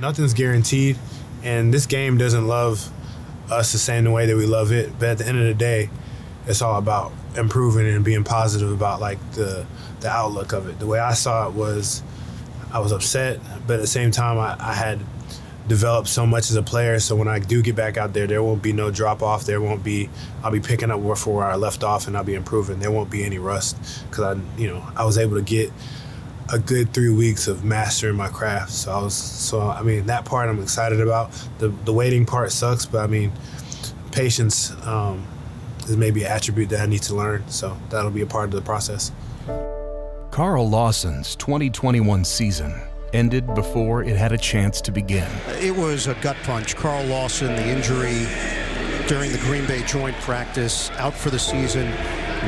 Nothing's guaranteed, and this game doesn't love us the same way that we love it. But at the end of the day, it's all about improving and being positive about like the outlook of it. The way I saw it was I was upset, but at the same time I had developed so much as a player, so when I do get back out there won't be no drop off. I'll be picking up where I left off, and I'll be improving. There won't be any rust because I was able to get a good 3 weeks of mastering my craft. So I mean, that part I'm excited about. The waiting part sucks, but I mean, patience is maybe an attribute that I need to learn. So that'll be a part of the process. Carl Lawson's 2021 season ended before it had a chance to begin. It was a gut punch. Carl Lawson, the injury during the Green Bay joint practice, out for the season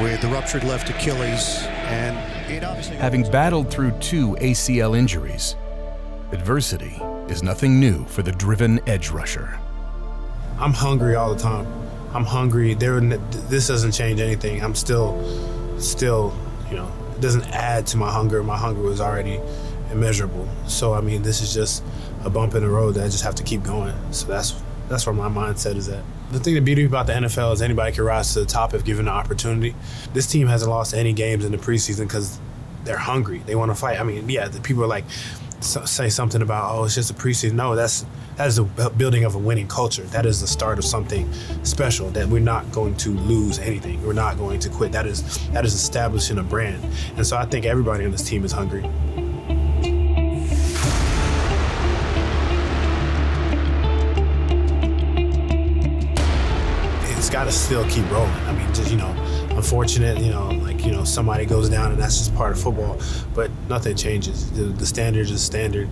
with the ruptured left Achilles, and it obviously... Having battled through 2 ACL injuries, adversity is nothing new for the driven edge rusher. I'm hungry all the time. I'm hungry. This doesn't change anything. I'm still, it doesn't add to my hunger. My hunger was already immeasurable. So, I mean, this is just a bump in the road that I just have to keep going. So that's where my mindset is at. The thing, the beauty about the NFL is anybody can rise to the top if given the opportunity. This team hasn't lost any games in the preseason because they're hungry. They want to fight. I mean, yeah, the people are like, say something about, oh, it's just a preseason. No, that is the building of a winning culture. That is the start of something special, that we're not going to lose anything. We're not going to quit. That is establishing a brand. And so I think everybody on this team is hungry. It's got to still keep rolling. I mean, just, unfortunate, somebody goes down, and that's just part of football, but nothing changes. The standard is standard.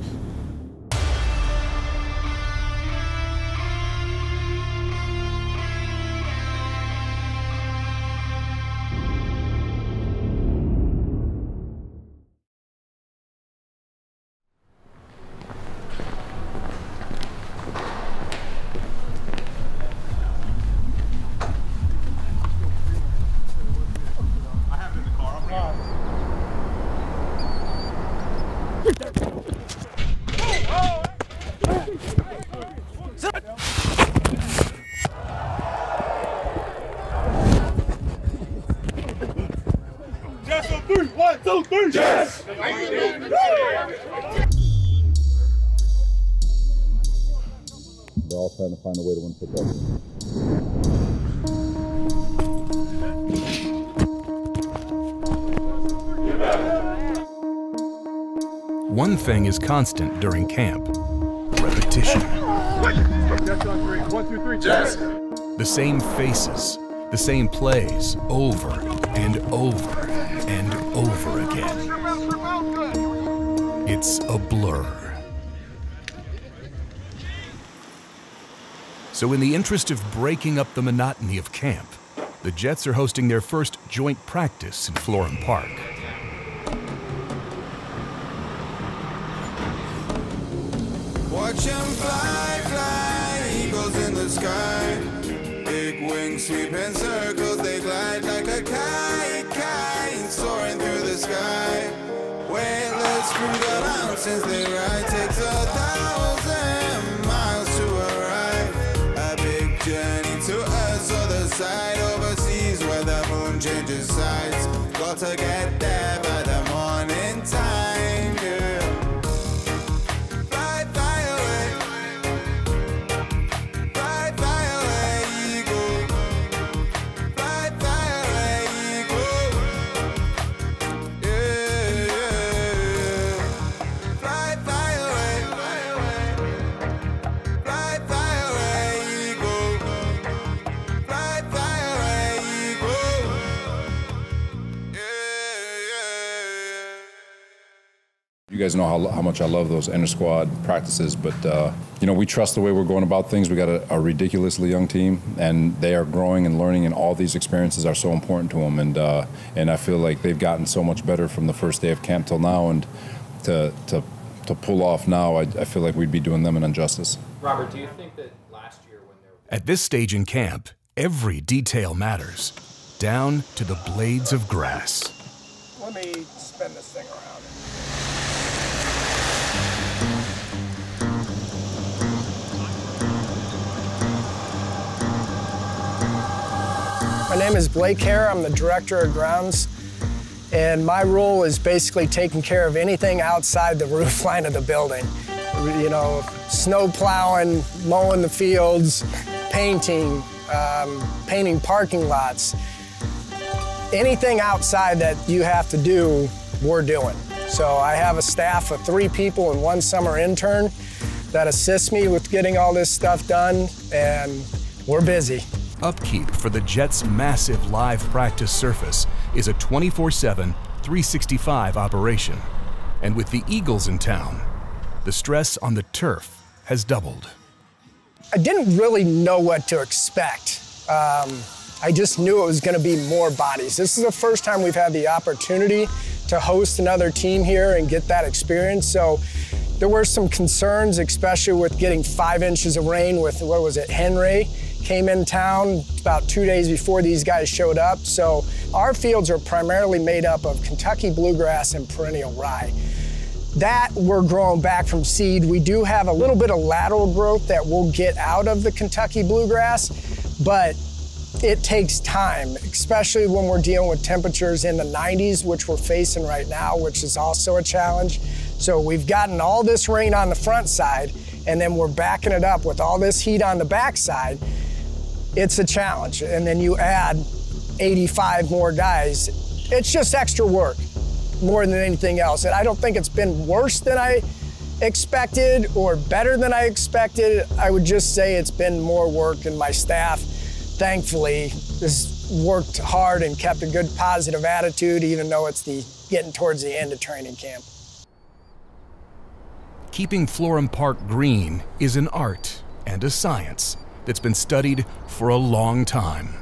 One, two, three, yes! They're all trying to find a way to win football. One thing is constant during camp: repetition. One, two, three, yes! The same faces, the same plays, over and over and over again. It's a blur. So in the interest of breaking up the monotony of camp, the Jets are hosting their first joint practice in Florham Park. Watch them fly, fly, eagles in the sky. Big wings sweeping circles, they glide like a kite, kite, soaring through the sky. Weightless through the mountains they ride, takes 1,000 miles to arrive. A big journey to us, other side, overseas where the moon changes sides. Got to get there by the morning time, girl. You guys know how much I love those inter-squad practices, but we trust the way we're going about things. We got a ridiculously young team, and they are growing and learning, and all these experiences are so important to them. And I feel like they've gotten so much better from the first day of camp till now, and to pull off now, I feel like we'd be doing them an injustice. Robert, do you think that last year when they were... At this stage in camp, every detail matters, down to the blades of grass. Let me spin this thing around. My name is Blake Hare. I'm the director of grounds, and my role is basically taking care of anything outside the roof line of the building. You know, snow plowing, mowing the fields, painting, painting parking lots. Anything outside that you have to do, we're doing. So I have a staff of 3 people and 1 summer intern that assists me with getting all this stuff done, and we're busy. Upkeep for the Jets' massive live practice surface is a 24/7, 365 operation. And with the Eagles in town, the stress on the turf has doubled. I didn't really know what to expect. I just knew it was going to be more bodies. This is the first time we've had the opportunity to host another team here and get that experience. So there were some concerns, especially with getting 5 inches of rain with, what was it, Henry came in town about 2 days before these guys showed up. So our fields are primarily made up of Kentucky bluegrass and perennial rye. That we're growing back from seed. We do have a little bit of lateral growth that we'll get out of the Kentucky bluegrass, but it takes time, especially when we're dealing with temperatures in the 90s, which we're facing right now, which is also a challenge. So we've gotten all this rain on the front side, and then we're backing it up with all this heat on the back side. It's a challenge. And then you add 85 more guys. It's just extra work more than anything else. And I don't think it's been worse than I expected or better than I expected. I would just say it's been more work, and my staff, thankfully, has worked hard and kept a good positive attitude, even though it's getting towards the end of training camp. Keeping Florham Park green is an art and a science that's been studied for a long time.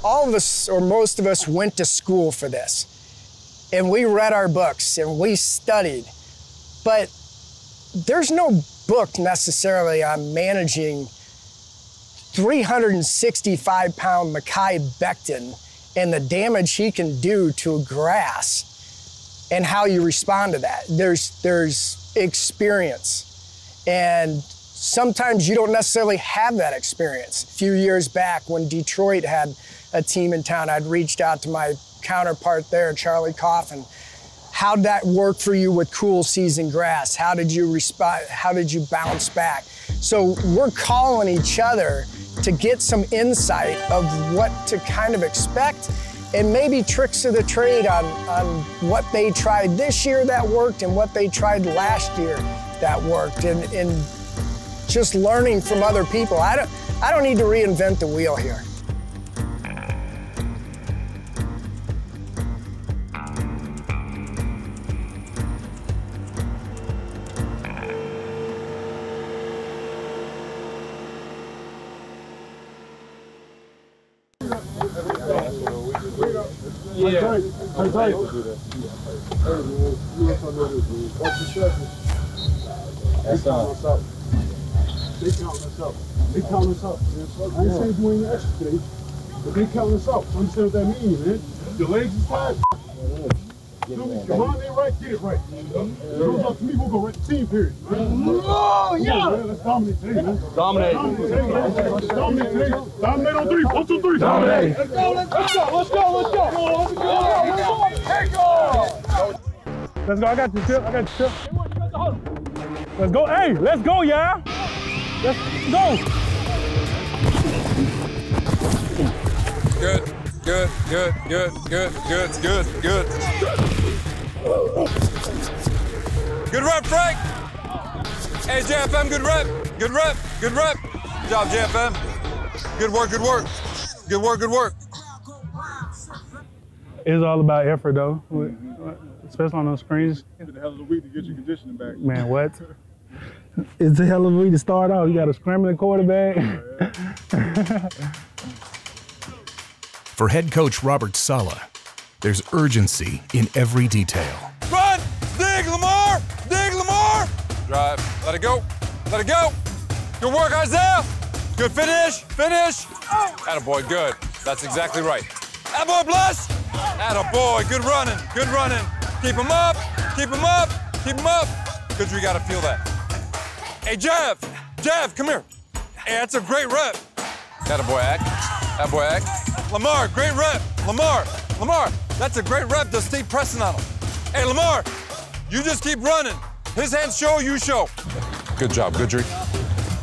All of us, or most of us, went to school for this. And we read our books and we studied. But there's no book necessarily on managing 365-pound Mackay Becton and the damage he can do to grass and how you respond to that. There's experience. And sometimes you don't necessarily have that experience. A few years back when Detroit had a team in town, I'd reached out to my counterpart there, Charlie Coffin. How'd that work for you with cool season grass? How did you respond? How did you bounce back? So we're calling each other to get some insight of what to kind of expect, and maybe tricks of the trade on what they tried this year that worked and what they tried last year that worked, and just learning from other people. I don't need to reinvent the wheel here. Yeah. They count us up. They count us up. I ain't saying you ain't extra today, but they count us up. Understand what that means, man? Your legs is tired. Your mind ain't right, get it right. Goes up to me, we'll go right to team period. Oh, yeah! Let's dominate today, man. Dominate. Dominate today. Dominate on 3. 1, 2, 3. Dominate. Let's go, let's go. Let's go, let's go. Let's go. Take off. Let's go, I got you, Chip. I got you, Chip. Let's go. Hey, let's go, y'all. Let's go. Good, good, good, good, good, good, good, good. Good rep, Frank. Hey, JFM, good rep. Good rep, good rep. Good job, JFM. Good work, good work. Good work, good work. It's all about effort, though, especially on those screens. It's a hell of a week to get your conditioning back. Man, what? It's a hell of a week to start out. You got a scrambling quarterback. For head coach Robert Saleh, there's urgency in every detail. Run! Dig, Lamar! Dig, Lamar! Drive. Let it go. Let it go. Good work, Isaiah. Good finish. Finish. Attaboy, good. That's exactly right. Attaboy, Bless. Attaboy, good running. Good running. Keep him up. Keep him up. Keep him up. Good, you gotta feel that. Hey, Jeff. Jeff, come here. Hey, that's a great rep. Attaboy, Ack. That boy Ag. Lamar, great rep. Lamar, that's a great rep. Just keep pressing on him. Hey, Lamar, you just keep running. His hands show, you show. Good job, Goodry.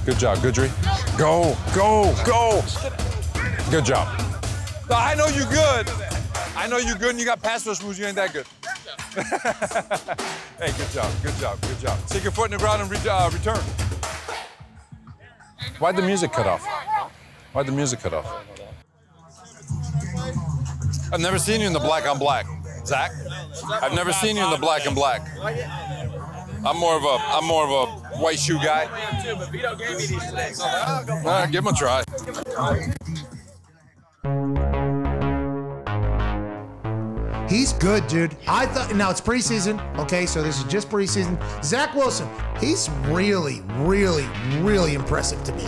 Good job, Goodry. Go. Good job. I know you good. I know you good and you got pass rush moves, you ain't that good. Hey, good job. Stick your foot in the ground and return. Why'd the music cut off? I've never seen you in the black on black. Zach, I've never seen you in the black and black. I'm more of a white shoe guy. Give him a try. He's good, dude. I thought, now it's preseason, okay, so this is just preseason. Zach Wilson, he's really, really, really impressive to me.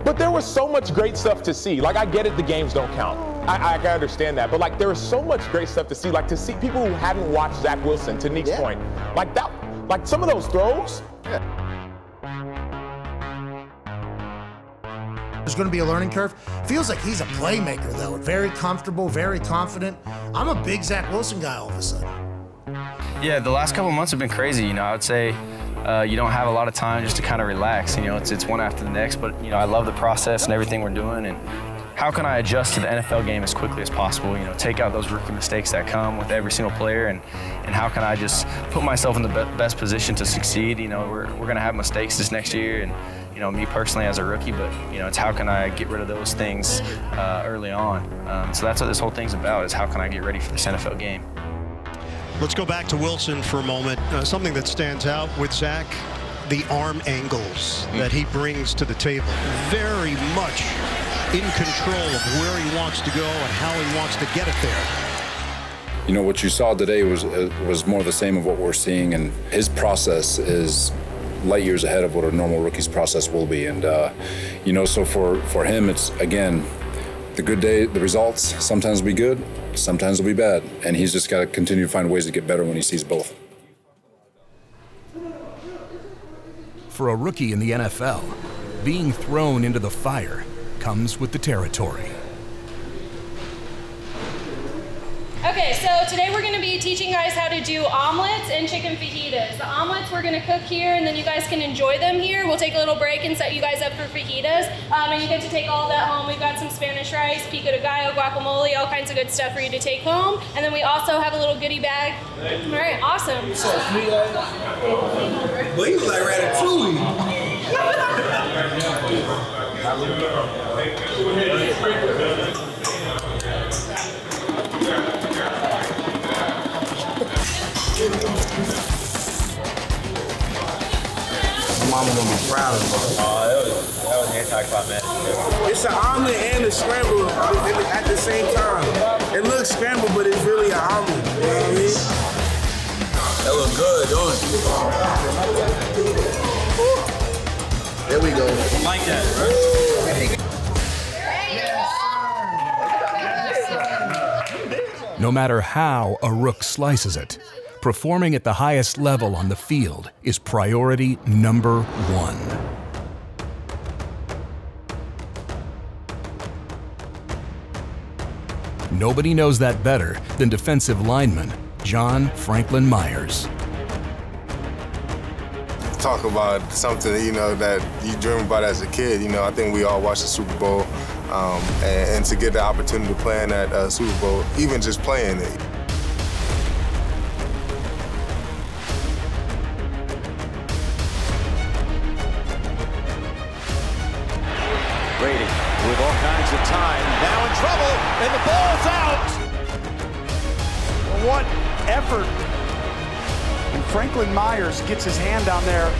But there was so much great stuff to see. Like, I get it, the games don't count. I can understand that. But, like, there was so much great stuff to see. Like, to see people who hadn't watched Zach Wilson, to Nick's point. Like, that, like, some of those throws. There's going to be a learning curve. Feels like he's a playmaker, though. Very comfortable, very confident. I'm a big Zach Wilson guy all of a sudden. Yeah, the last couple of months have been crazy. You know, I would say you don't have a lot of time just to kind of relax. You know, it's one after the next. But, you know, I love the process and everything we're doing. And how can I adjust to the NFL game as quickly as possible? You know, take out those rookie mistakes that come with every single player. And how can I just put myself in the best position to succeed? You know, we're going to have mistakes this next year. And, you know, me personally as a rookie, but, you know, it's how can I get rid of those things early on. So that's what this whole thing's about, is how can I get ready for this NFL game. Let's go back to Wilson for a moment. Something that stands out with Zach, the arm angles that he brings to the table. Very much in control of where he wants to go and how he wants to get it there. You know, what you saw today was more of the same of what we're seeing, and his process is light years ahead of what a normal rookie's process will be. And, you know, so for him, it's, again, the good day, the results sometimes will be good, sometimes will be bad. And he's just got to continue to find ways to get better when he sees both. For a rookie in the NFL, being thrown into the fire comes with the territory. Okay, so today we're going to be teaching you guys how to do omelets and chicken fajitas. The omelets we're going to cook here, and then you guys can enjoy them here. We'll take a little break and set you guys up for fajitas, and you get to take all that home. We've got some Spanish rice, pico de gallo, guacamole, all kinds of good stuff for you to take home. And then we also have a little goodie bag. All right, awesome. What's up, sweetheart? Boy, you look like Ratatouille. Mama gonna be proud of us. That was anti-climactic. It's an omelet and a scramble at the same time. It looks scrambled, but it's really an omelet. You know what I mean? That looks good, don't it? There we go. Like that, right? No matter how a rook slices it, performing at the highest level on the field is priority number one. Nobody knows that better than defensive lineman John Franklin Myers. Talk about something, you know, that you dream about as a kid. You know, I think we all watched the Super Bowl, and to get the opportunity to play in that Super Bowl, even just playing it. Brady with all kinds of time, now in trouble, and the ball's out. What effort. And Franklin Myers gets his hand down there.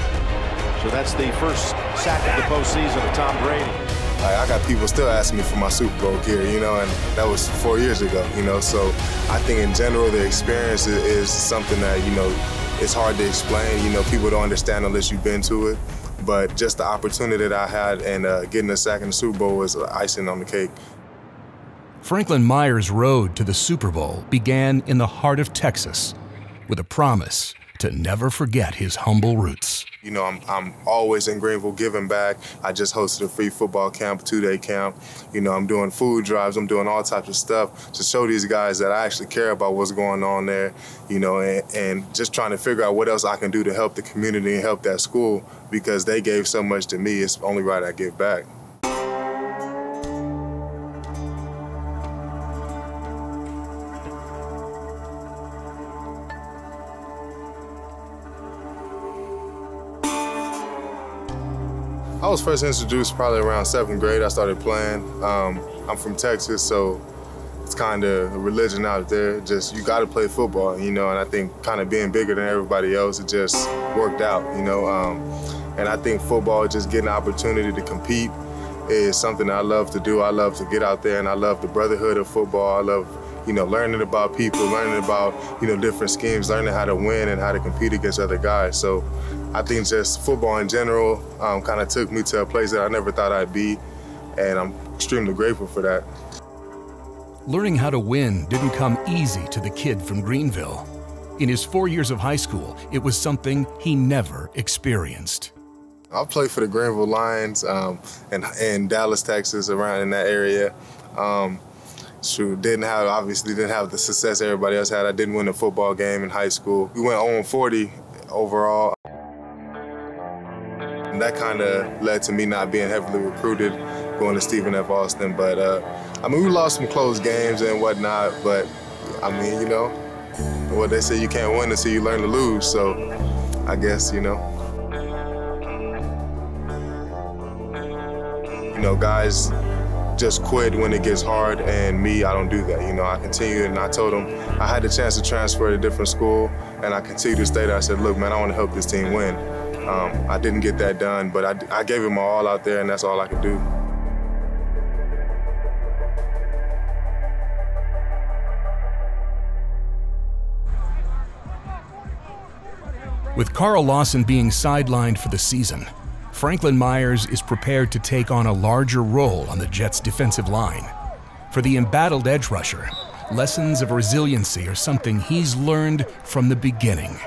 So that's the first sack of the postseason of Tom Brady. I got people still asking me for my Super Bowl gear, you know, and that was 4 years ago, you know. So I think in general the experience is something that, you know, it's hard to explain. You know, people don't understand unless you've been to it. But just the opportunity that I had and getting a sack in the Super Bowl was icing on the cake. Franklin Myers' road to the Super Bowl began in the heart of Texas with a promise to never forget his humble roots. You know, I'm always in Greenville giving back. I just hosted a free football camp, 2-day camp. You know, I'm doing food drives. I'm doing all types of stuff to show these guys that I actually care about what's going on there, you know, and just trying to figure out what else I can do to help the community and help that school, because they gave so much to me. It's only right I give back. I was first introduced probably around 7th grade. I started playing. I'm from Texas, so it's kind of a religion out there. Just, you got to play football, you know, and I think kind of being bigger than everybody else, it just worked out, you know. And I think football, just getting an opportunity to compete, is something I love to do. I love to get out there, and I love the brotherhood of football. I love, you know, learning about people, learning about, you know, different schemes, learning how to win and how to compete against other guys. So I think just football in general kind of took me to a place that I never thought I'd be, and I'm extremely grateful for that. Learning how to win didn't come easy to the kid from Greenville. In his 4 years of high school, it was something he never experienced. I played for the Greenville Lions in Dallas, Texas, around in that area. Obviously didn't have the success everybody else had. I didn't win a football game in high school. We went 0-40 overall. And that kind of led to me not being heavily recruited, going to Stephen F. Austin. But I mean, we lost some close games and whatnot, but I mean, you know, what they say, you can't win until you learn to lose. So I guess, you know, guys just quit when it gets hard, and me, I don't do that. You know, I continue, and I told them I had the chance to transfer to a different school, and I continued to stay there. I said, look, man, I want to help this team win. I didn't get that done, but I gave it my all out there, and that's all I could do. With Carl Lawson being sidelined for the season, Franklin Myers is prepared to take on a larger role on the Jets' defensive line. For the embattled edge rusher, lessons of resiliency are something he's learned from the beginning.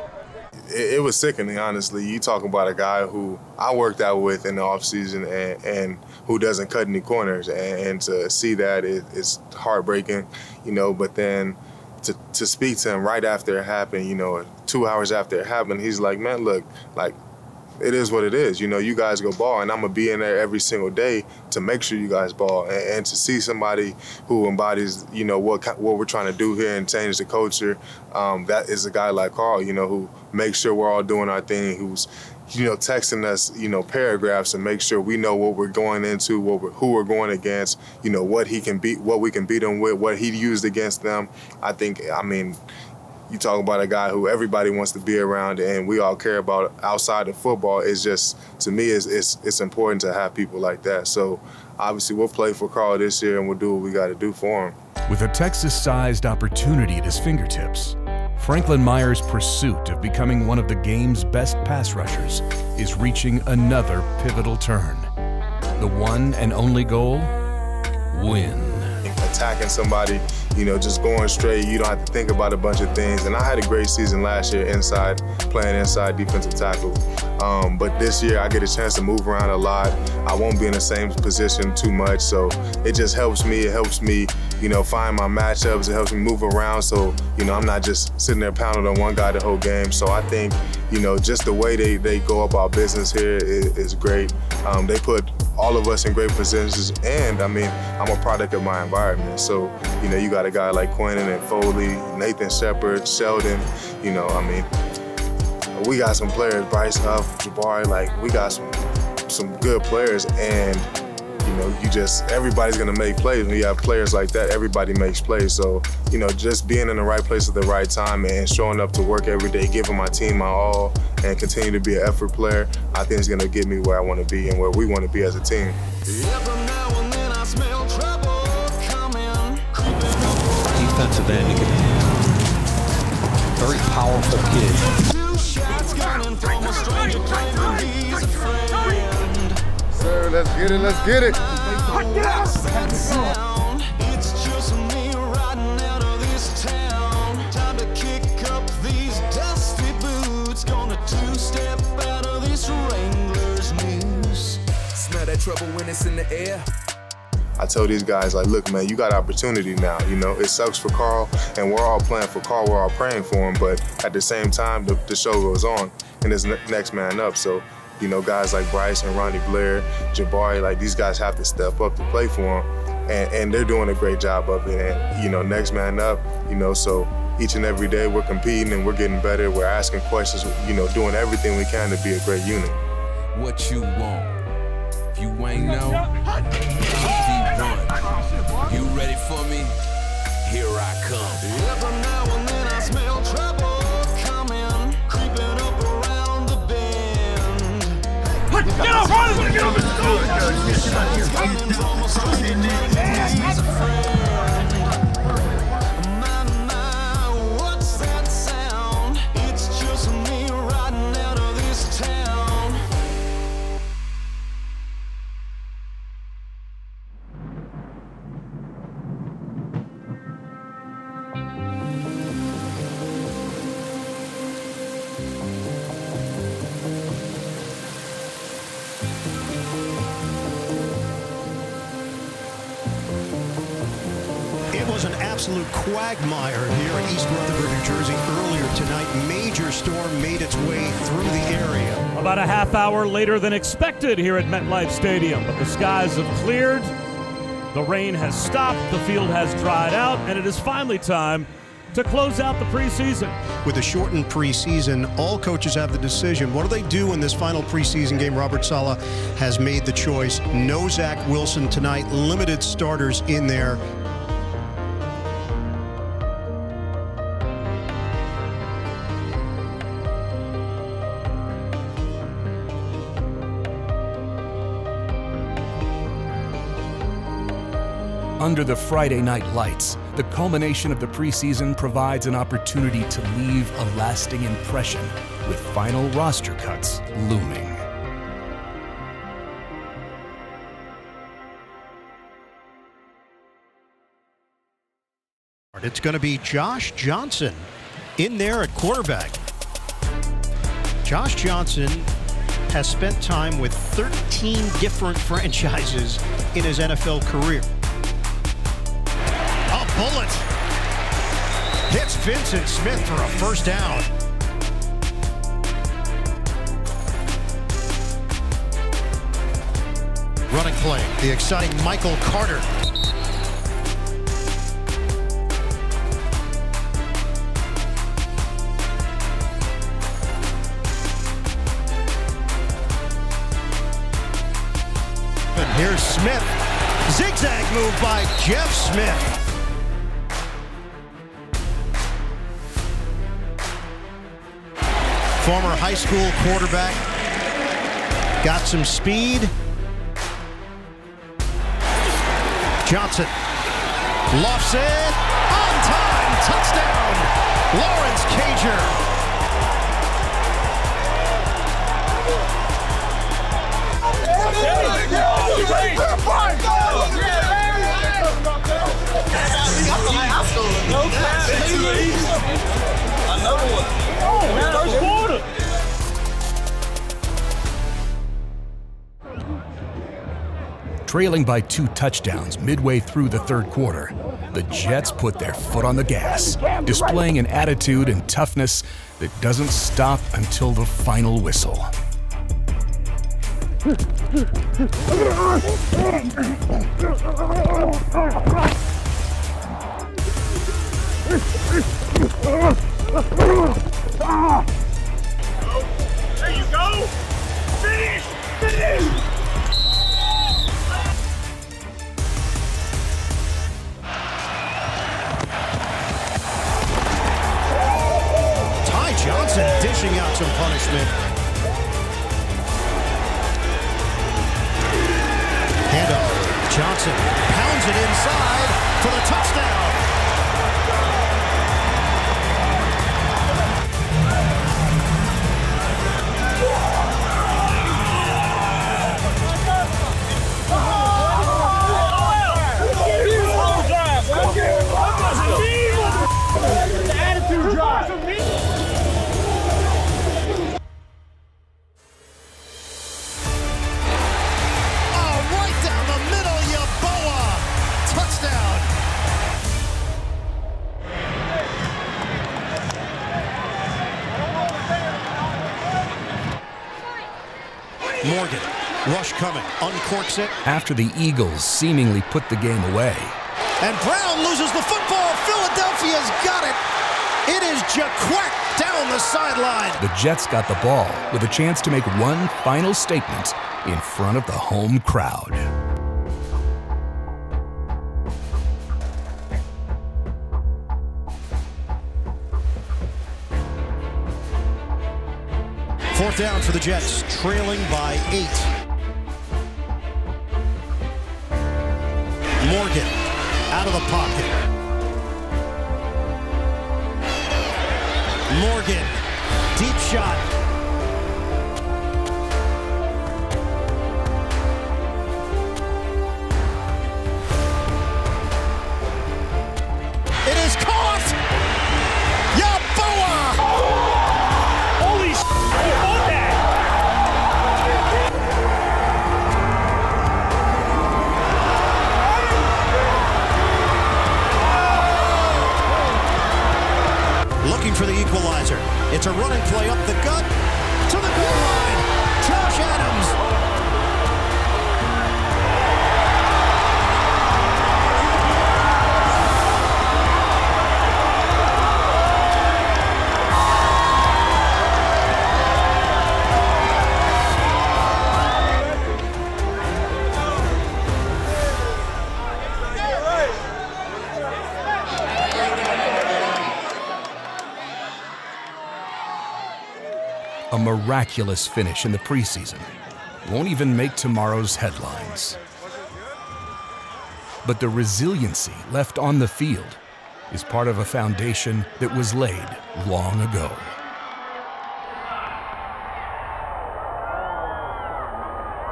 It was sickening, honestly. You talk about a guy who I worked out with in the offseason and who doesn't cut any corners, and to see that, it's heartbreaking, you know, but then to speak to him right after it happened, you know, 2 hours after it happened, he's like, man, look, like, it is what it is. You know, you guys go ball, and I'm going to be in there every single day to make sure you guys ball. And to see somebody who embodies, you know, what we're trying to do here and change the culture, that is a guy like Carl, you know, who makes sure we're all doing our thing, who's, you know, texting us, you know, paragraphs and make sure we know what we're going into, who we're going against, you know, what we can beat them with, what he used against them. I mean, you talk about a guy who everybody wants to be around and we all care about outside of football. It's just, to me, it's important to have people like that. So obviously we'll play for Carl this year and we'll do what we got to do for him. With a Texas-sized opportunity at his fingertips, Franklin Myers' pursuit of becoming one of the game's best pass rushers is reaching another pivotal turn. The one and only goal? Win. Attacking somebody, you know, just going straight. You don't have to think about a bunch of things. And I had a great season last year playing inside defensive tackle. But this year I get a chance to move around a lot. I won't be in the same position too much. So it just helps me. It helps me, you know, find my matchups. It helps me move around. So, you know, I'm not just sitting there pounding on one guy the whole game. So I think, you know, just the way they go about business here is great. They put all of us in great positions, and I mean, I'm a product of my environment. So, you know, you got a guy like Quinnen and Foley, Nathan Shepard, Sheldon, you know, I mean, we got some players, Bryce Huff, Jabari, like, we got some good players, and, you know, everybody's gonna make plays. When you have players like that, everybody makes plays. So, you know, just being in the right place at the right time and showing up to work every day, giving my team my all, and continue to be an effort player, I think is gonna get me where I wanna be and where we wanna be as a team. Defensive end, very powerful kid. Sir, let's get it, let's get it. It's just me riding out of this town. Time to kick up these dusty boots. trouble when it's in the air. I told these guys, like, look, man, you got opportunity now. You know, it sucks for Carl, and we're all playing for Carl. We're all praying for him, but at the same time, the show goes on, and there's next man up. So, you know, guys like Bryce and Ronnie Blair, Jabari, like, these guys have to step up to play for him, and they're doing a great job of it. And, you know, next man up, you know, so each and every day we're competing and we're getting better. We're asking questions, you know, doing everything we can to be a great unit. What you want? If you ain't know, V1. You ready for me? Here I come. Every now and then I smell trouble coming, creeping up around the bend. Get up, run! Get up, what's that sound? It's just me riding out of this town. It was an absolute quagmire here in East Rutherford, New Jersey earlier tonight. Major storm made its way through the area. About a half hour later than expected here at MetLife Stadium, but the skies have cleared, the rain has stopped, the field has dried out, and it is finally time to close out the preseason. With a shortened preseason, all coaches have the decision. What do they do in this final preseason game? Robert Saleh has made the choice. No Zach Wilson tonight, limited starters in there. Under the Friday night lights, the culmination of the preseason provides an opportunity to leave a lasting impression, with final roster cuts looming. It's going to be Josh Johnson in there at quarterback. Josh Johnson has spent time with 13 different franchises in his NFL career. Bullet hits Vincent Smith for a first down. Running play, the exciting Michael Carter. And here's Smith. Zigzag move by Jeff Smith. Former high school quarterback, got some speed. Johnson, Lawson, on time, touchdown, Lawrence Cager. Another one. First quarter. Trailing by 2 touchdowns midway through the third quarter, the Jets put their foot on the gas, displaying an attitude and toughness that doesn't stop until the final whistle. There you go! Finish! Finish! Ty Johnson dishing out some punishment. Handoff. Johnson pounds it inside for the touchdown. Morgan, rush coming, uncorks it. After the Eagles seemingly put the game away. And Brown loses the football. Philadelphia's got it. It is Jaquack down the sideline. The Jets got the ball with a chance to make one final statement in front of the home crowd. Fourth down for the Jets, trailing by 8. Morgan out of the pocket. Morgan, deep shot. It is caught! Yaboa! Holy shit! He caught that! Looking for the equalizer. It's a running play up the gut to the goal line. Josh Adams. A miraculous finish in the preseason won't even make tomorrow's headlines. But the resiliency left on the field is part of a foundation that was laid long ago.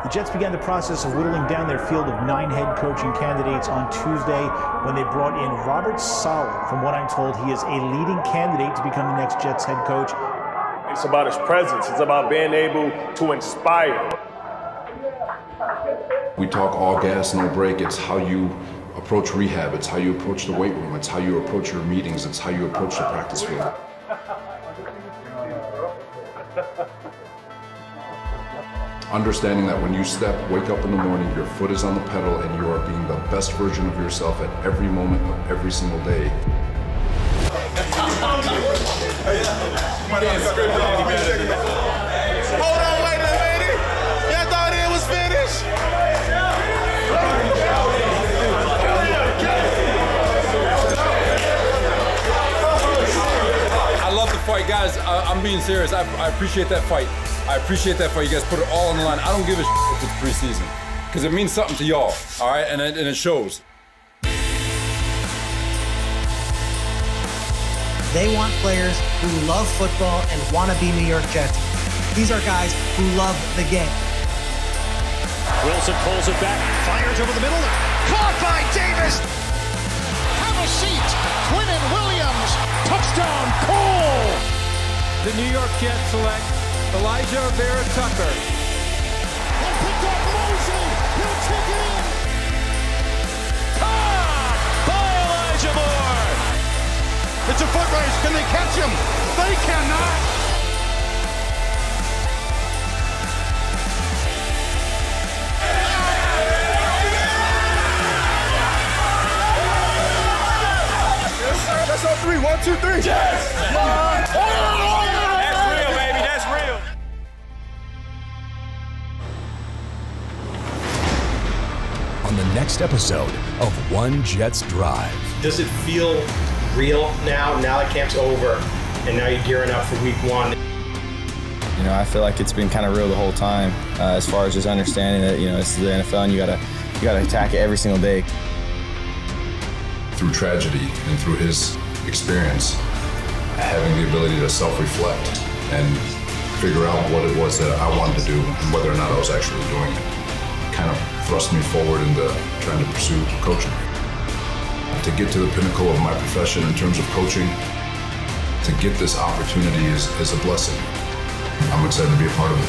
The Jets began the process of whittling down their field of 9 head coaching candidates on Tuesday when they brought in Robert Saleh. From what I'm told, he is a leading candidate to become the next Jets head coach. It's about his presence. It's about being able to inspire. We talk all gas, no break. It's how you approach rehab. It's how you approach the weight room. It's how you approach your meetings. It's how you approach the practice field. Understanding that when you wake up in the morning, your foot is on the pedal and you are being the best version of yourself at every moment of every single day. Hold on, wait a minute. Y'all thought it was finished? I love the fight, guys. I'm being serious. I appreciate that fight. I appreciate that fight. You guys put it all on the line. I don't give a shit if it's preseason because it means something to y'all, all right? And it shows. They want players who love football and want to be New York Jets. These are guys who love the game. Wilson pulls it back, fires over the middle. Caught by Davis. Have a seat. Quinnen Williams. Touchdown, Cole. The New York Jets select Elijah Vera-Tucker. They picked up Mosey. He'll take it in. By Elijah Moore. It's a foot race. Can they catch him? They cannot. Yes, sir. That's on 3. 1, 2, 3. Yes. That's real, baby. That's real. On the next episode of One Jets Drive. Does it feel real now that camp's over and now you're gearing up for week 1? You know, I feel like it's been kind of real the whole time as far as just understanding that, you know, this is the NFL and you gotta attack it every single day. Through tragedy and through his experience, having the ability to self-reflect and figure out what it was that I wanted to do and whether or not I was actually doing it kind of thrust me forward into trying to pursue coaching. To get to the pinnacle of my profession in terms of coaching, to get this opportunity is a blessing. I'm excited to be a part of it.